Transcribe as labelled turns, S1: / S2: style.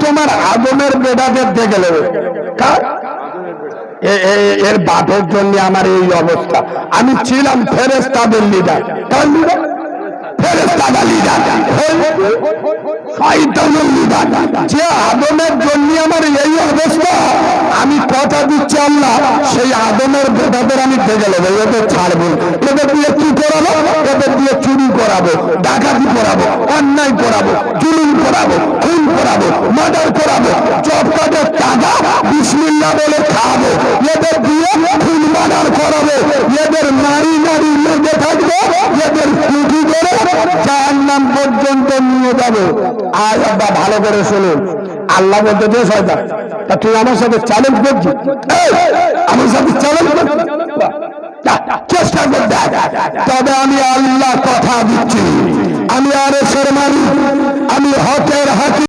S1: তোমার আদমের বেটাদের দেখে নেবে। এর বাপের জন্য আমার এই অবস্থা। আমি ছিলাম ফেরেশতাদের লিডার। কার লিডার? ফেরেশতাদের লিডার, শয়তানের লিডার। যে আদমের জন্য আমার এই অবস্থা, আমি কথা দিচ্ছি আল্লাহ সেই আদমের বেটাদের আমি দেখে নেবো, এদের ছাড়বো। এদের দিয়ে কি করাবো? এদের দিয়ে চুরি করাবো, ডাকাতি করাবো, অন্যায় করাবো, জুলুম করাবো, খুন করাবো, মার্ডার করাবো, জব কার্ডের টাকা বিসমিল্লাহ বলে খাওয়াবো, এদের দিয়ে খুন মার্ডার করাবো, এদের নারী নারী লেগে থাকবো, এদের কুটি করে জাহান্নাম পর্যন্ত নিয়ে যাবো। আর আব্বা ভালো করে শুনুন, আল্লাহ বলতে দে শয়তান, তা তুই আমার সাথে চ্যালেঞ্জ করছিস? আমার সাথে চ্যালেঞ্জ করছিস? চেষ্টা করতে, তবে আমি আল্লাহ কথা দিচ্ছি, আমি আরশের মালিক, আমি হকের হাকিম।